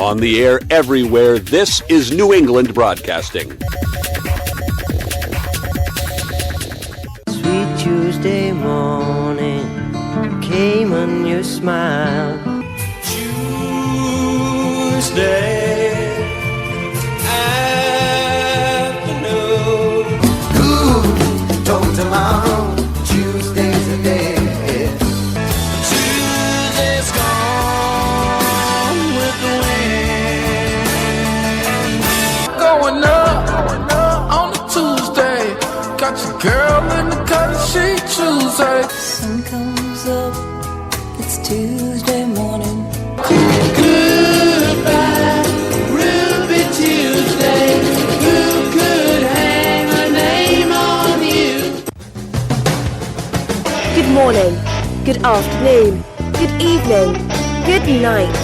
On the air everywhere, this is New England Broadcasting. Sweet Tuesday morning came on your smile. Tuesday afternoon. Ooh, don't tomorrow. Tuesday's a day. Tuesday's gone with the wind. Going up on a Tuesday. Got your girl in the cut sheet Tuesday. Sun comes up, it's Tuesday morning. Goodbye, Ruby Tuesday. Who could hang a name on you? Good morning, good afternoon, good evening, good night.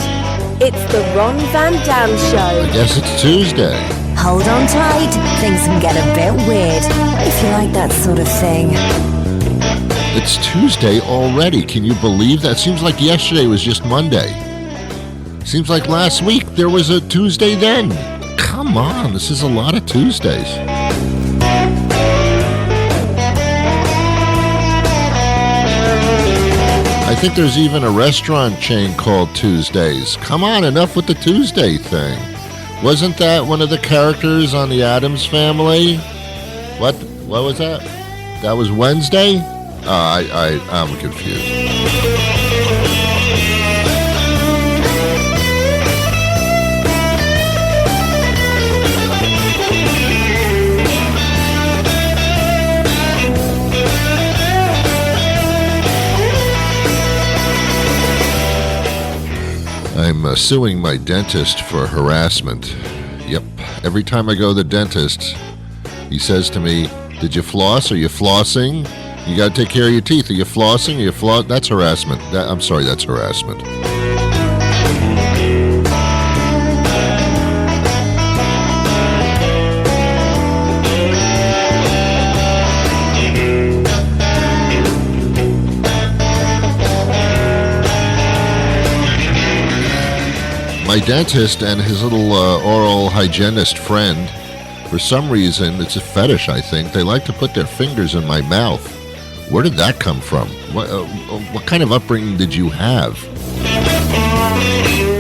It's the Ron Van Dam Show. I guess it's Tuesday. Hold on tight, things can get a bit weird, if you like that sort of thing. It's Tuesday already. Can you believe that? Seems like yesterday was just Monday. Seems like last week there was a Tuesday then. Come on, this is a lot of Tuesdays. I think there's even a restaurant chain called Tuesdays. Come on, enough with the Tuesday thing. Wasn't that one of the characters on the Addams Family? What was that? That was Wednesday? I'm confused. I'm suing my dentist for harassment. Yep. Every time I go to the dentist, he says to me, "Did you floss? Are you flossing? You got to take care of your teeth. Are you flossing? Are you That's harassment. I'm sorry, that's harassment." My dentist and his little oral hygienist friend, for some reason, it's a fetish, I think, they like to put their fingers in my mouth. Where did that come from? What kind of upbringing did you have?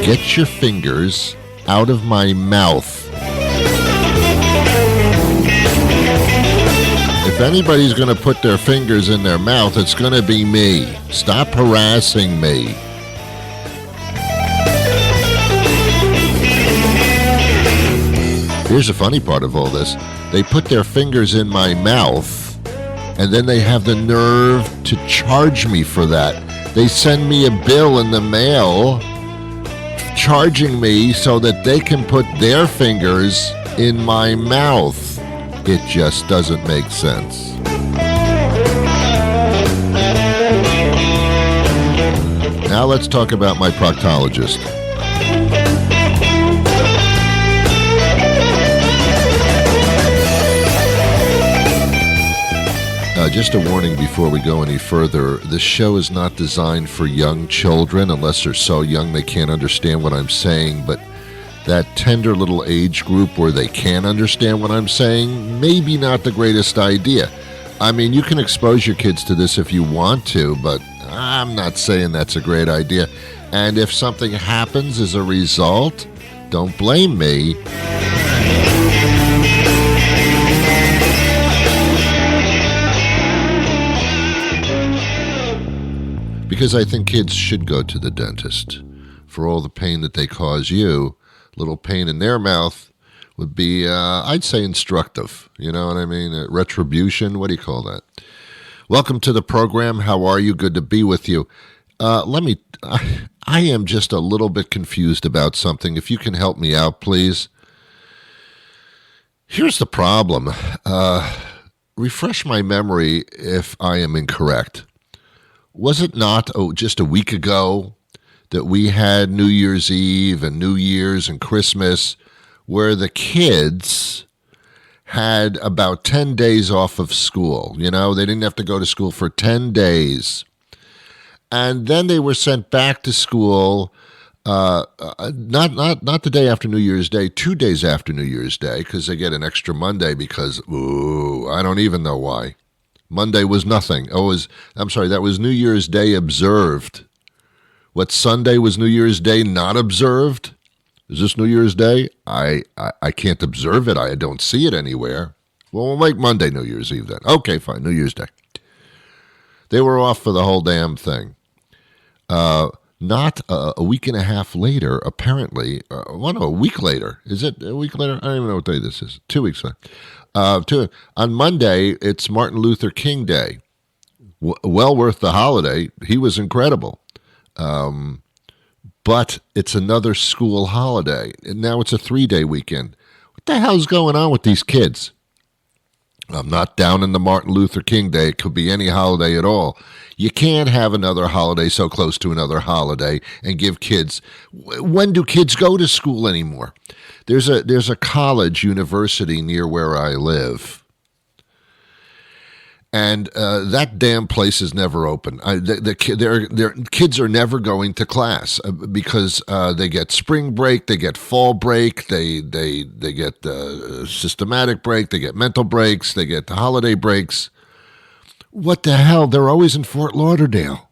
Get your fingers out of my mouth. If anybody's going to put their fingers in their mouth, it's going to be me. Stop harassing me. Here's the funny part of all this. They put their fingers in my mouth, and then they have the nerve to charge me for that. They send me a bill in the mail charging me so that they can put their fingers in my mouth. It just doesn't make sense. Now let's talk about my proctologist. Just a warning before we go any further, this show is not designed for young children unless they're so young they can't understand what I'm saying, but that tender little age group where they can understand what I'm saying, maybe not the greatest idea. I mean, you can expose your kids to this if you want to, but I'm not saying that's a great idea. And if something happens as a result, don't blame me. Because I think kids should go to the dentist. For all the pain that they cause you, little pain in their mouth would be, I'd say, instructive. You know what I mean? Retribution, what do you call that? Welcome to the program. How are you? Good to be with you. I am just a little bit confused about something. If you can help me out, please. Here's the problem. Refresh my memory if I am incorrect. Was it not just a week ago that we had New Year's Eve and New Year's and Christmas where the kids had about 10 days off of school? You know, they didn't have to go to school for 10 days. And then they were sent back to school Not the day after New Year's Day, 2 days after New Year's Day, because they get an extra Monday because, I don't even know why. Monday was nothing. That was New Year's Day observed. What Sunday was New Year's Day not observed? Is this New Year's Day? I can't observe it. I don't see it anywhere. Well, we'll make Monday New Year's Eve then. Okay, fine, New Year's Day. They were off for the whole damn thing. Not a week and a half later, apparently. A week later. Is it a week later? I don't even know what day this is. 2 weeks later. On Monday, it's Martin Luther King Day. Well worth the holiday. He was incredible. But it's another school holiday. And now it's a 3-day weekend. What the hell's going on with these kids? I'm not down in the Martin Luther King Day. It could be any holiday at all. You can't have another holiday so close to another holiday and give kids. When do kids go to school anymore? There's a college, university near where I live, and that damn place is never open. Their kids are never going to class because they get spring break, they get fall break, they get systematic break, they get mental breaks, they get the holiday breaks. What the hell? They're always in Fort Lauderdale.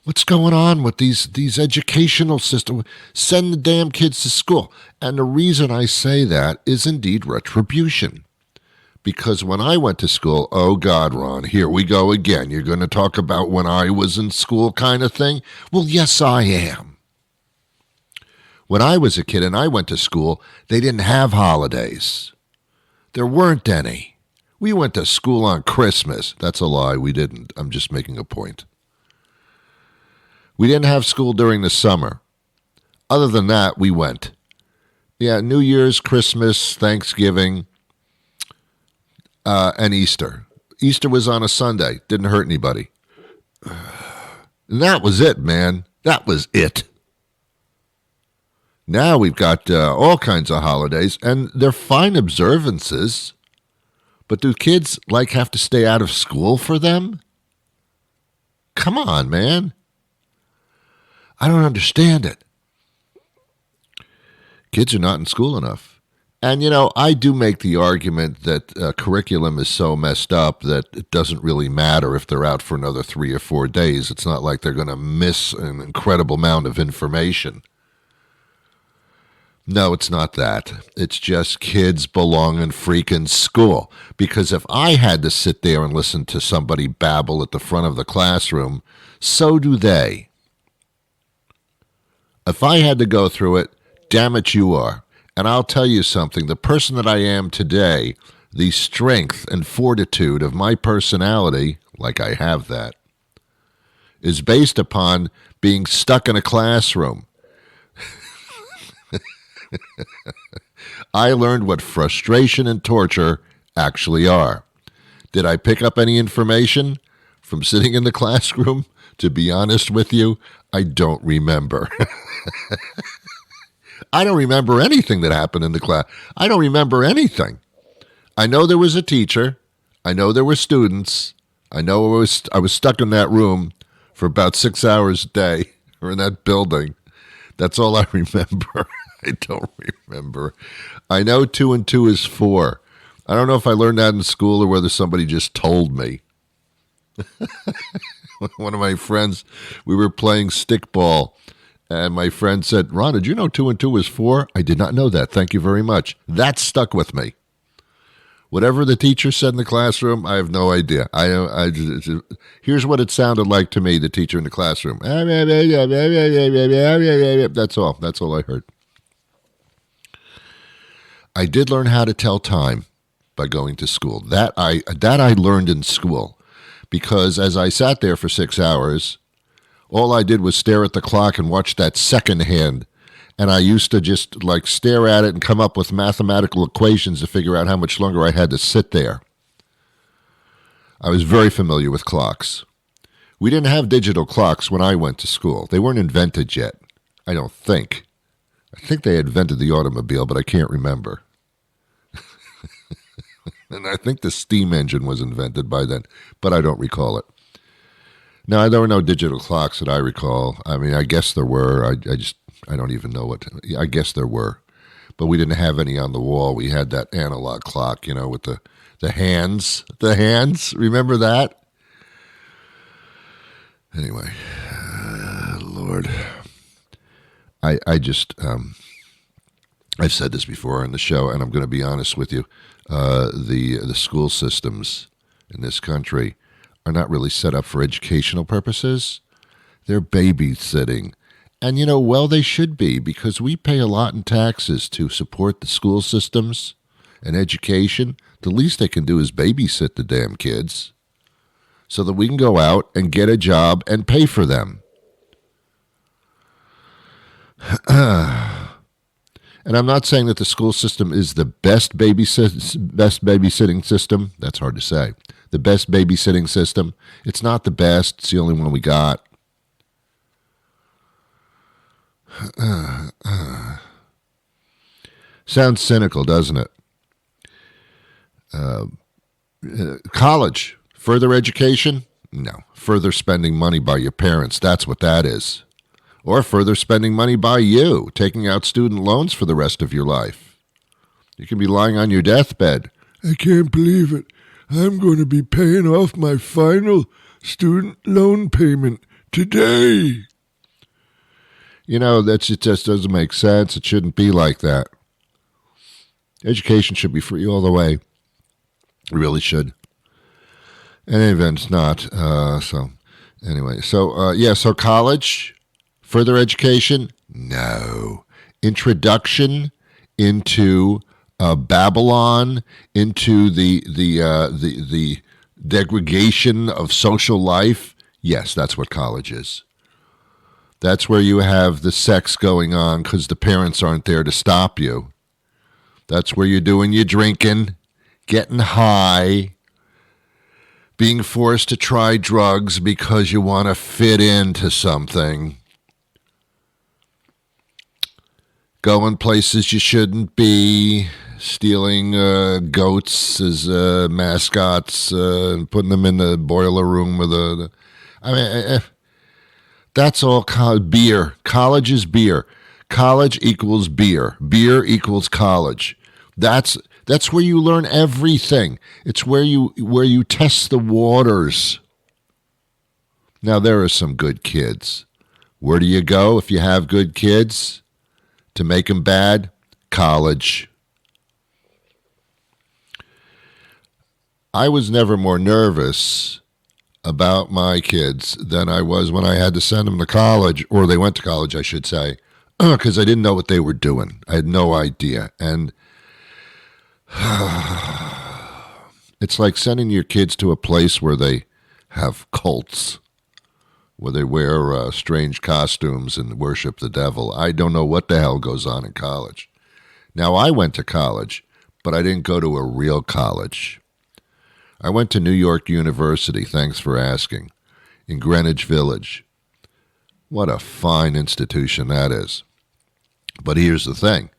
What's going on with these educational systems? Send the damn kids to school. And the reason I say that is indeed retribution. Because when I went to school, oh God, Ron, here we go again. You're going to talk about when I was in school kind of thing? Well, yes, I am. When I was a kid and I went to school, they didn't have holidays. There weren't any. We went to school on Christmas. That's a lie. We didn't. I'm just making a point. We didn't have school during the summer. Other than that, we went. Yeah, New Year's, Christmas, Thanksgiving, and Easter. Easter was on a Sunday. Didn't hurt anybody. And that was it, man. That was it. Now we've got all kinds of holidays, and they're fine observances. But do kids, have to stay out of school for them? Come on, man. I don't understand it. Kids are not in school enough. And, I do make the argument that curriculum is so messed up that it doesn't really matter if they're out for another 3 or 4 days. It's not like they're going to miss an incredible amount of information. No, it's not that. It's just kids belong in freaking school. Because if I had to sit there and listen to somebody babble at the front of the classroom, so do they. If I had to go through it, damn it, you are. And I'll tell you something. The person that I am today, the strength and fortitude of my personality, like I have that, is based upon being stuck in a classroom. I learned what frustration and torture actually are. Did I pick up any information from sitting in the classroom? To be honest with you, I don't remember. I don't remember anything that happened in the class. I don't remember anything. I know there was a teacher. I know there were students. I know I was stuck in that room for about 6 hours a day, or in that building. That's all I remember. I don't remember. I know 2 and 2 is 4. I don't know if I learned that in school or whether somebody just told me. One of my friends, we were playing stickball, and my friend said, Ron, did you know 2 and 2 is 4? I did not know that. Thank you very much. That stuck with me. Whatever the teacher said in the classroom, I have no idea. Here's what it sounded like to me, the teacher in the classroom. That's all. That's all I heard. I did learn how to tell time by going to school. That I learned in school, because as I sat there for 6 hours, all I did was stare at the clock and watch that second hand. And I used to just stare at it and come up with mathematical equations to figure out how much longer I had to sit there. I was very familiar with clocks. We didn't have digital clocks when I went to school. They weren't invented yet, I don't think. I think they invented the automobile, but I can't remember. And I think the steam engine was invented by then, but I don't recall it. No, there were no digital clocks that I recall. I mean, I guess there were. I don't even know I guess there were. But we didn't have any on the wall. We had that analog clock, with the hands. The hands, remember that? Anyway, Lord. I just, I've said this before on the show, and I'm going to be honest with you. The school systems in this country are not really set up for educational purposes. They're babysitting. And, well, they should be, because we pay a lot in taxes to support the school systems and education. The least they can do is babysit the damn kids so that we can go out and get a job and pay for them. And I'm not saying that the school system is the best babysitting system. That's hard to say. The best babysitting system. It's not the best. It's the only one we got. Sounds cynical, doesn't it? College, further education? No. Further spending money by your parents. That's what that is. Or further spending money by you, taking out student loans for the rest of your life. You can be lying on your deathbed. I can't believe it. I'm going to be paying off my final student loan payment today. It just doesn't make sense. It shouldn't be like that. Education should be free all the way. It really should. In any event, it's not. So college, further education, no. Introduction into Babylon, into the degradation of social life. Yes, that's what college is. That's where you have the sex going on because the parents aren't there to stop you. That's where you're doing your drinking, getting high, being forced to try drugs because you want to fit into something, going places you shouldn't be, stealing goats as mascots and putting them in the boiler room with that's all beer. College is beer. College equals beer. Beer equals college. That's where you learn everything. It's where you test the waters. Now, there are some good kids. Where do you go if you have good kids? To make them bad? College. I was never more nervous about my kids than I was when I had to send them to college, or they went to college, I should say, because I didn't know what they were doing. I had no idea. And it's like sending your kids to a place where they have cults, where they wear strange costumes and worship the devil. I don't know what the hell goes on in college. Now, I went to college, but I didn't go to a real college. I went to New York University, thanks for asking, in Greenwich Village. What a fine institution that is. But here's the thing.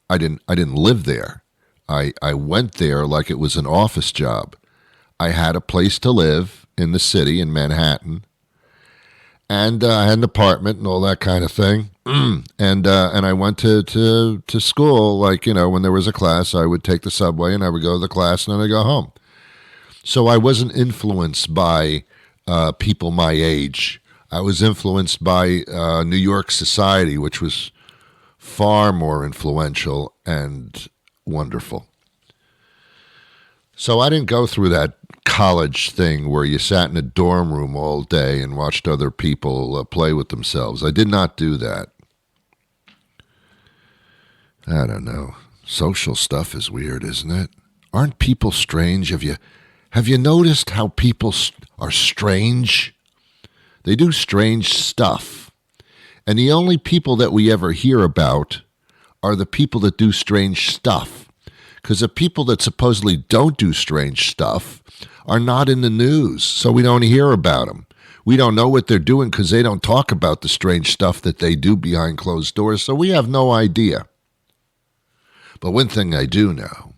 I didn't live there. I went there like it was an office job. I had a place to live in the city in Manhattan, and I had an apartment and all that kind of thing. And I went to school, like, when there was a class, I would take the subway and I would go to the class and then I'd go home. So I wasn't influenced by people my age. I was influenced by New York society, which was far more influential and wonderful. So I didn't go through that college thing where you sat in a dorm room all day and watched other people play with themselves. I did not do that. I don't know. Social stuff is weird, isn't it? Aren't people strange? Have you noticed how people are strange? They do strange stuff. And the only people that we ever hear about are the people that do strange stuff. Because the people that supposedly don't do strange stuff are not in the news, so we don't hear about them. We don't know what they're doing because they don't talk about the strange stuff that they do behind closed doors, so we have no idea. But one thing I do know,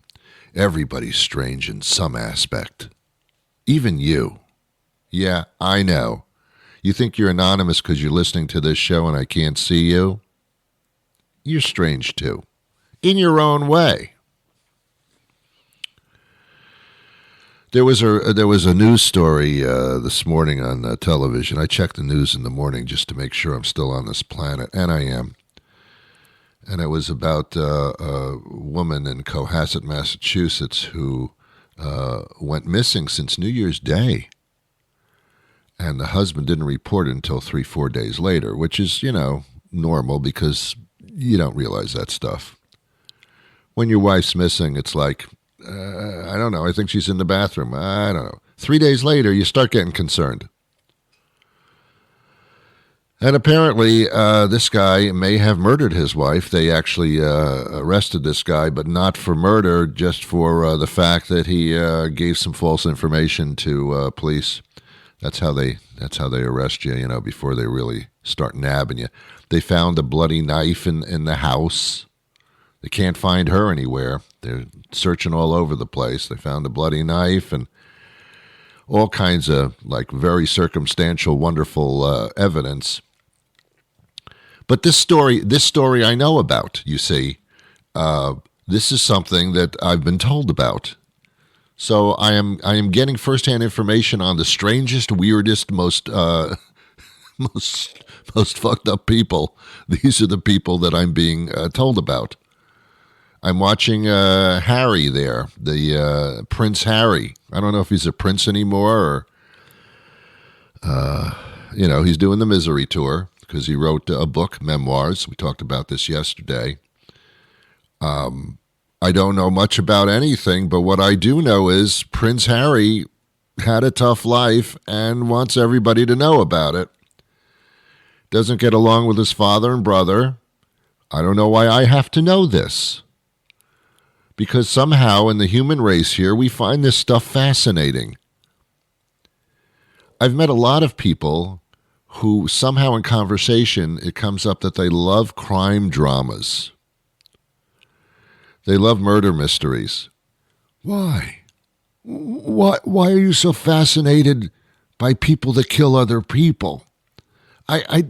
everybody's strange in some aspect. Even you. Yeah, I know. You think you're anonymous because you're listening to this show and I can't see you? You're strange too, in your own way. There was a news story this morning on television. I check the news in the morning just to make sure I'm still on this planet, and I am. And it was about a woman in Cohasset, Massachusetts, who went missing since New Year's Day. And the husband didn't report it until 3-4 days later, which is, normal because you don't realize that stuff. When your wife's missing, it's like, I don't know, I think she's in the bathroom. I don't know. 3 days later, you start getting concerned. And apparently, this guy may have murdered his wife. They actually arrested this guy, but not for murder, just for the fact that he gave some false information to police. That's how they arrest you, before they really start nabbing you. They found a bloody knife in the house. They can't find her anywhere. They're searching all over the place. They found a bloody knife and all kinds of very circumstantial, wonderful evidence. But this story I know about, you see. This is something that I've been told about. So I am getting firsthand information on the strangest, weirdest, most fucked up people. These are the people that I'm being told about. I'm watching Harry there, the Prince Harry. I don't know if he's a prince anymore or, he's doing the misery tour because he wrote a book, memoirs. We talked about this yesterday. I don't know much about anything, but what I do know is Prince Harry had a tough life and wants everybody to know about it. Doesn't get along with his father and brother. I don't know why I have to know this. Because somehow in the human race here, we find this stuff fascinating. I've met a lot of people who somehow in conversation, it comes up that they love crime dramas. They love murder mysteries. Why? Why are you so fascinated by people that kill other people? I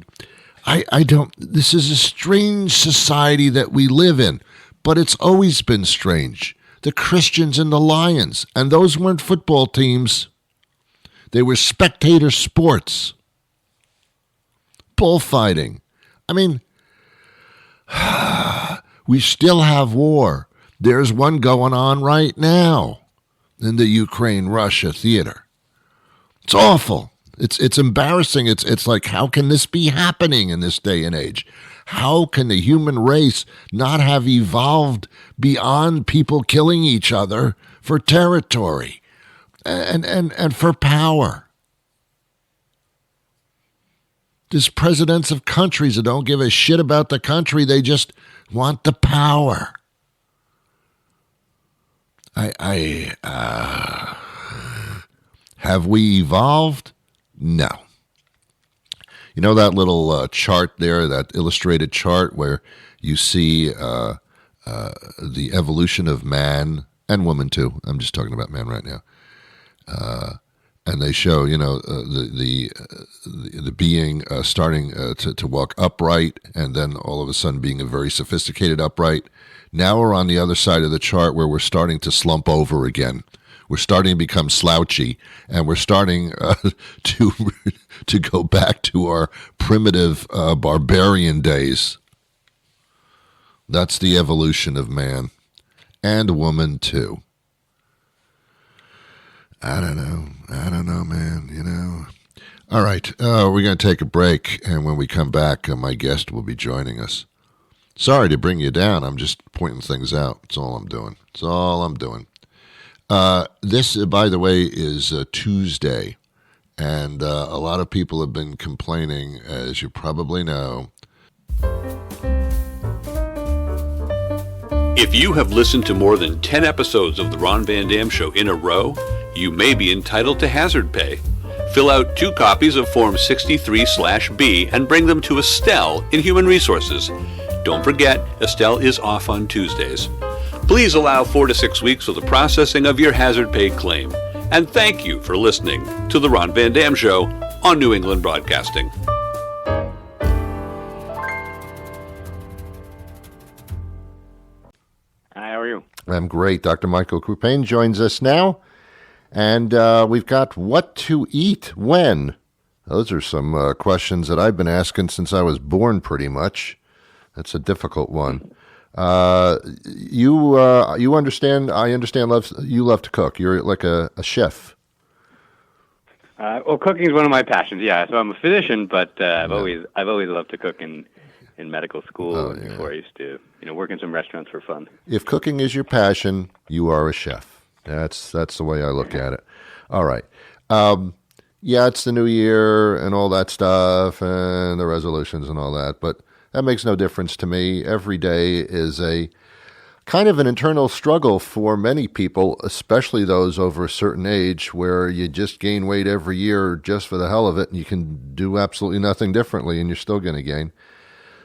don't. This is a strange society that we live in, but it's always been strange. The Christians and the Lions, and those weren't football teams. They were spectator sports. Bullfighting. I mean, we still have war. There's one going on right now in the Ukraine-Russia theater. It's awful. It's embarrassing. It's like, how can this be happening in this day and age? How can the human race not have evolved beyond people killing each other for territory and for power? There's presidents of countries that don't give a shit about the country. They just want the power. Have we evolved? No. You know that little chart there, that illustrated chart where you see the evolution of man and woman too. I'm just talking about man right now. And they show, the being starting to walk upright, and then all of a sudden being a very sophisticated upright. Now we're on the other side of the chart where we're starting to slump over again. We're starting to become slouchy, and we're starting to go back to our primitive barbarian days. That's the evolution of man and woman too. I don't know, man, All right, we're going to take a break, and when we come back, my guest will be joining us. Sorry to bring you down. I'm just pointing things out. That's all I'm doing. This, by the way, is Tuesday, and a lot of people have been complaining, as you probably know. If you have listened to more than 10 episodes of The Ron Van Dam Show in a row, you may be entitled to hazard pay. Fill out 2 copies of Form 63/B and bring them to Estelle in Human Resources. Don't forget, Estelle is off on Tuesdays. Please allow 4 to 6 weeks for the processing of your hazard pay claim. And thank you for listening to The Ron Van Dam Show on New England Broadcasting. Hi, how are you? I'm great. Dr. Michael Krupain joins us now. And we've got what to eat when. Those are some questions that I've been asking since I was born, pretty much. That's a difficult one. You understand, I understand you love to cook. You're like a chef. Well, cooking is one of my passions. Yeah, so I'm a physician, but I've always loved to cook in medical school. And before I used to, work in some restaurants for fun. If cooking is your passion, you are a chef. That's the way I look at it. All right. Yeah, it's the new year and all that stuff and the resolutions and all that, but that makes no difference to me. Every day is a kind of an internal struggle for many people, especially those over a certain age where you just gain weight every year just for the hell of it and you can do absolutely nothing differently and you're still going to gain.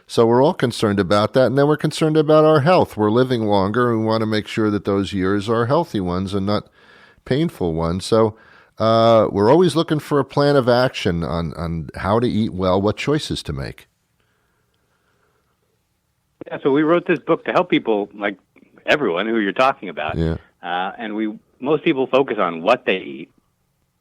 So we're all concerned about that, and then we're concerned about our health. We're living longer, and we want to make sure that those years are healthy ones and not painful ones. So we're always looking for a plan of action on how to eat well, what choices to make. Yeah, so we wrote this book to help people, like everyone who you're talking about. Yeah. And most people focus on what they eat,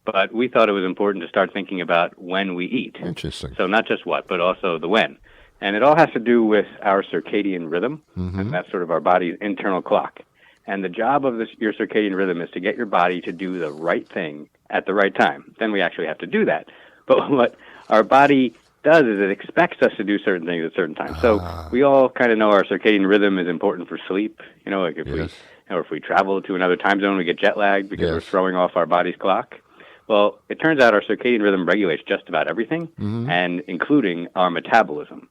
but we thought it was important to start thinking about when we eat. Interesting. So not just what, but also the when. And it all has to do with our circadian rhythm, and that's sort of our body's internal clock. And the job of your circadian rhythm is to get your body to do the right thing at the right time. Then we actually have to do that. But what our body does is it expects us to do certain things at certain times. So we all kind of know our circadian rhythm is important for sleep. Like if we travel to another time zone, we get jet lagged because we're throwing off our body's clock. Well, it turns out our circadian rhythm regulates just about everything, and including our metabolism.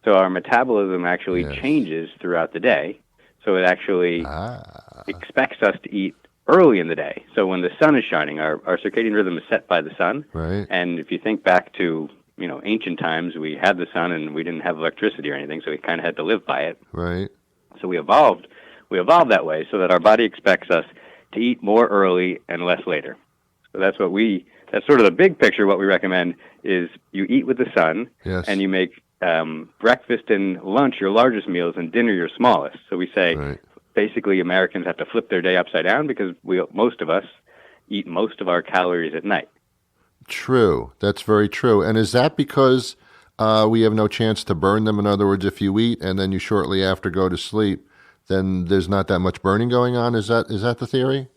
So our metabolism actually changes throughout the day. So it actually expects us to eat early in the day. So when the sun is shining, our circadian rhythm is set by the sun. Right. And if you think back to ancient times, we had the sun and we didn't have electricity or anything, so we kind of had to live by it. Right. So we evolved that way so that our body expects us to eat more early and less later. So that's sort of the big picture. What we recommend is you eat with the sun, and you make breakfast and lunch your largest meals and dinner your smallest. So we say basically Americans have to flip their day upside down because most of us eat most of our calories at night. True. That's very true. And is that because we have no chance to burn them? In other words, if you eat and then you shortly after go to sleep, then there's not that much burning going on? Is that the theory?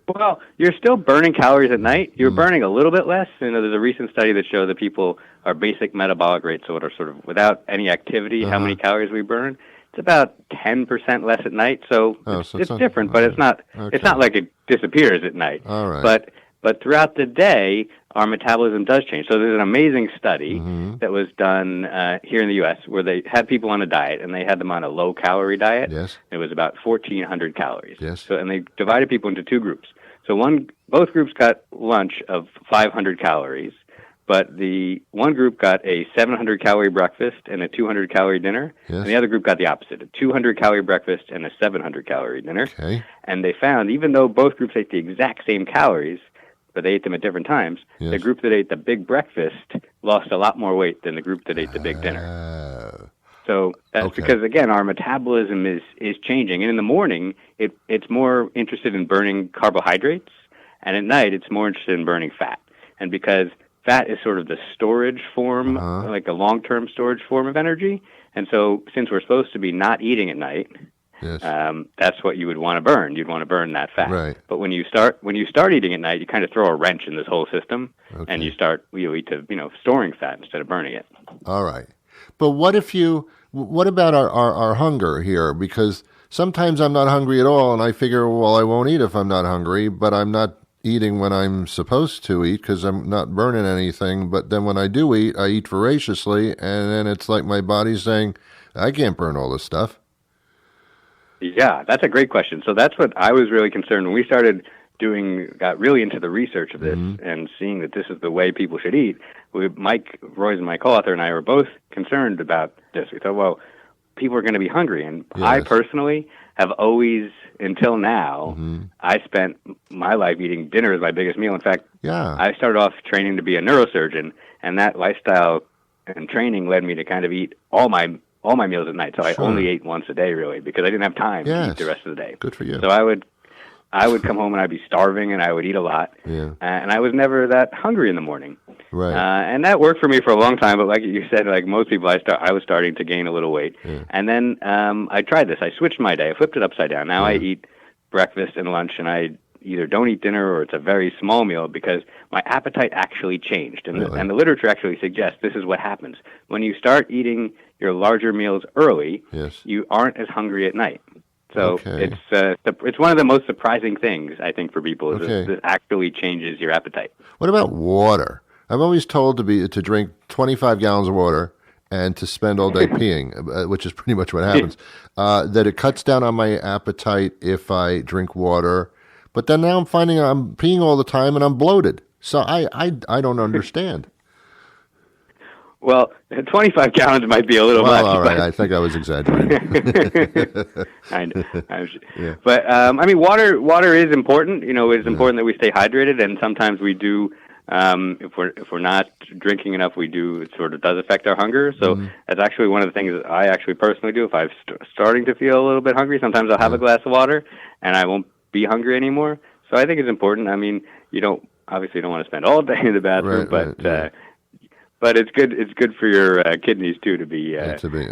Well, you're still burning calories at night. You're burning a little bit less. There's a recent study that showed that people, our basic metabolic rate, so sort of without any activity, how many calories we burn, it's about 10% less at night. So it's different, but it's not like it disappears at night. All right. But throughout the day, our metabolism does change. So there's an amazing study that was done here in the U.S. where they had people on a diet, and they had them on a low-calorie diet. Yes. It was about 1,400 calories. Yes. So, and they divided people into two groups. So both groups got lunch of 500 calories, but the one group got a 700-calorie breakfast and a 200-calorie dinner, and the other group got the opposite, a 200-calorie breakfast and a 700-calorie dinner. Okay. And they found, even though both groups ate the exact same calories, but they ate them at different times, the group that ate the big breakfast lost a lot more weight than the group that ate the big dinner. So that's because, again, our metabolism is changing. And in the morning, it's more interested in burning carbohydrates, and at night it's more interested in burning fat. And because fat is sort of the storage form, like a long-term storage form of energy, and so since we're supposed to be not eating at night, that's what you would want to burn. You'd want to burn that fat. Right. But when you start eating at night, you kind of throw a wrench in this whole system, and you eat to storing fat instead of burning it. All right. But what about our hunger here? Because sometimes I'm not hungry at all, and I figure, well, I won't eat if I'm not hungry, but I'm not eating when I'm supposed to eat because I'm not burning anything. But then when I do eat, I eat voraciously, and then it's like my body's saying, I can't burn all this stuff. Yeah, that's a great question. So that's what I was really concerned when we got really into the research of this and seeing that this is the way people should eat. Mike Royce, my co-author, and I were both concerned about this. We thought, well, people are going to be hungry. And I Yes. personally have always, until now, Mm-hmm. I spent my life eating dinner as my biggest meal. In fact, Yeah. I started off training to be a neurosurgeon, and that lifestyle and training led me to kind of eat all my meals at night. So I Sure. only ate once a day, really, because I didn't have time to Yes. eat the rest of the day. Good for you. So I would come home and I'd be starving, and I would eat a lot. Yeah. And I was never that hungry in the morning. Right. And that worked for me for a long time. But like you said, like most people, I was starting to gain a little weight. Yeah. And then I tried this. I switched my day. I flipped it upside down. Now I eat breakfast and lunch, and I either don't eat dinner or it's a very small meal because my appetite actually changed. And, Really? and the literature actually suggests this is what happens. When you start eating your larger meals early, Yes. you aren't as hungry at night. So Okay. it's one of the most surprising things, I think, for people is Okay. this actually changes your appetite. What about water? I'm always told to drink 25 gallons of water and to spend all day peeing, which is pretty much what happens. That it cuts down on my appetite if I drink water. But then now I'm finding I'm peeing all the time and I'm bloated. So I don't understand. Well, 25 gallons might be a little Well, much. all right. but- I think I was exaggerating. I know. Yeah. But I mean, water is important. You know, it's important that we stay hydrated, and sometimes we do. If we're not drinking enough, we do. It sort of does affect our hunger. So that's actually one of the things that I actually personally do. If I'm starting to feel a little bit hungry, sometimes I'll have a glass of water, and I won't be hungry anymore. So I think it's important. I mean, you don't want to spend all day in the bathroom, but it's good. It's good for your kidneys too to be all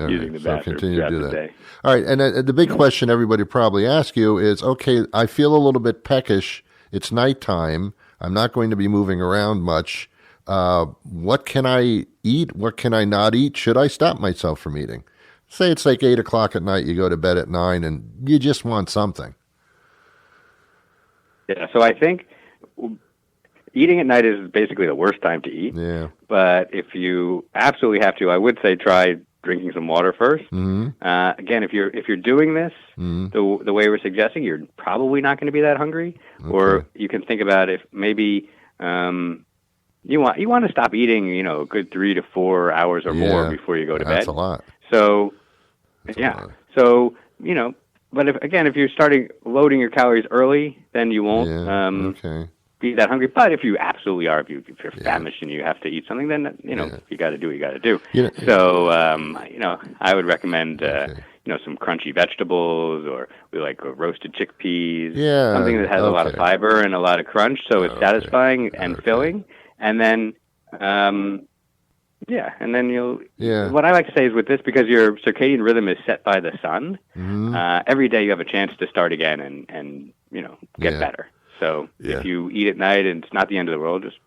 using right. the So bathroom continue to throughout do the that. day. All right, and the big question everybody probably asks you is, okay, I feel a little bit peckish. It's nighttime. I'm not going to be moving around much. What can I eat? What can I not eat? Should I stop myself from eating? Say it's like 8 o'clock at night. You go to bed at 9, and you just want something. Yeah, so I think eating at night is basically the worst time to eat. Yeah. But if you absolutely have to, I would say try drinking some water first. Mm-hmm. Again, if you're doing this the way we're suggesting, you're probably not going to be that hungry. Or you can think about if maybe you want to stop eating, a good 3 to 4 hours or more before you go to bed. That's a lot. So That's a yeah, lot. so but if you're starting loading your calories early, then you won't Yeah. Okay. be that hungry. But if you absolutely are, if you're famished and you have to eat something, then you got to do what you got to do. You know- So I would recommend some crunchy vegetables, or we like roasted chickpeas. Yeah, Something that has a lot of okay. fiber and a lot of crunch, so it's satisfying and filling. And then and then you'll. Yeah. What I like to say is with this, because your circadian rhythm is set by the sun, Mm-hmm. every day you have a chance to start again and get Yeah. better. So Yeah. if you eat at night and it's not the end of the world, just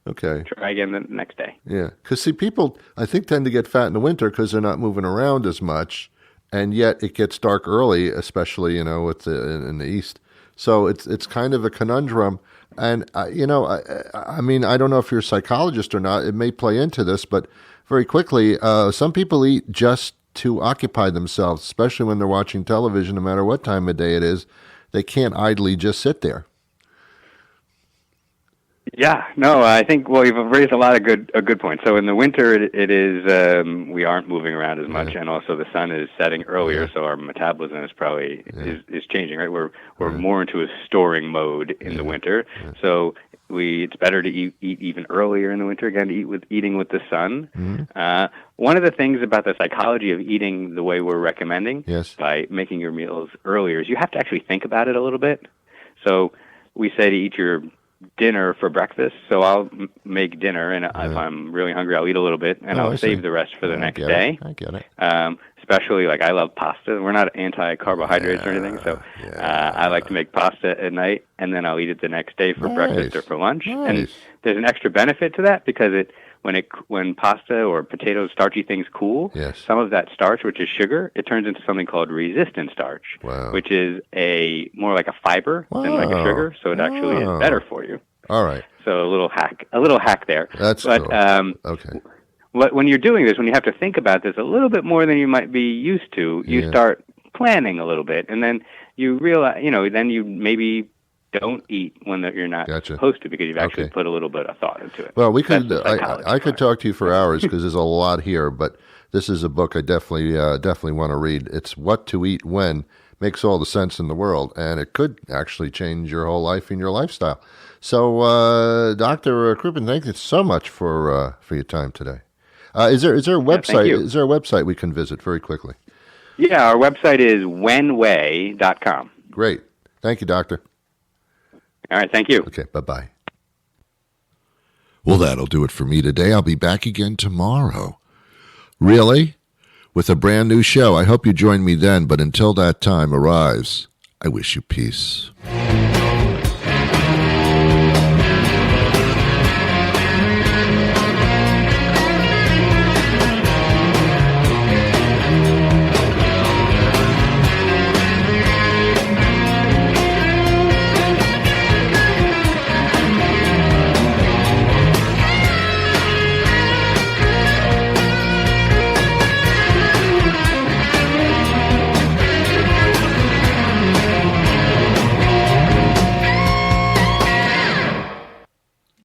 Okay. try again the next day. Yeah, because see, people I think tend to get fat in the winter because they're not moving around as much, and yet it gets dark early, especially with in the east. So it's kind of a conundrum. And I mean, I don't know if you're a psychologist or not. It may play into this, but very quickly, some people eat just to occupy themselves, especially when they're watching television. No matter what time of day it is, they can't idly just sit there. Yeah, no, I think you've raised a lot of good points. So in the winter, it is we aren't moving around as much, and also the sun is setting earlier, so our metabolism is probably is changing. Right, we're more into a storing mode in the winter, so it's better to eat even earlier in the winter. Again, eating with the sun. One of the things about the psychology of eating the way we're recommending, Yes. by making your meals earlier, is you have to actually think about it a little bit. So we say to eat your dinner for breakfast, so I'll make dinner, and if I'm really hungry, I'll eat a little bit, and Oh, I I'll see. save the rest for the next get day. it. I get it. Especially, like, I love pasta. We're not anti-carbohydrates or anything, so I like to make pasta at night, and then I'll eat it the next day for breakfast or for lunch. And Nice. there's an extra benefit to that because when pasta or potatoes, starchy things cool, Yes. some of that starch, which is sugar, it turns into something called resistant starch, Wow. which is more like a fiber than like a Wow. sugar, so it actually Wow. is better for you. All right. So a little hack there. That's but cool. Okay. when you're doing this, when you have to think about this a little bit more than you might be used to, you Yeah. start planning a little bit, and then you realize, then you maybe don't eat when you're not Gotcha. supposed to, because you've actually Okay. put a little bit of thought into it. Well, we That's could. the psychology I could part. talk to you for hours because there's a lot here. But this is a book I definitely want to read. It's What to Eat When. Makes all the sense in the world, and it could actually change your whole life and your lifestyle. So, Dr. Krupain, thank you so much for your time today. Is there a website? thank you. Is there a website we can visit very quickly? Yeah, our website is whenway.com. Great. Thank you, Doctor. All right, thank you. Okay, bye-bye. Well, that'll do it for me today. I'll be back again tomorrow. Really? With a brand new show. I hope you join me then, but until that time arrives, I wish you peace.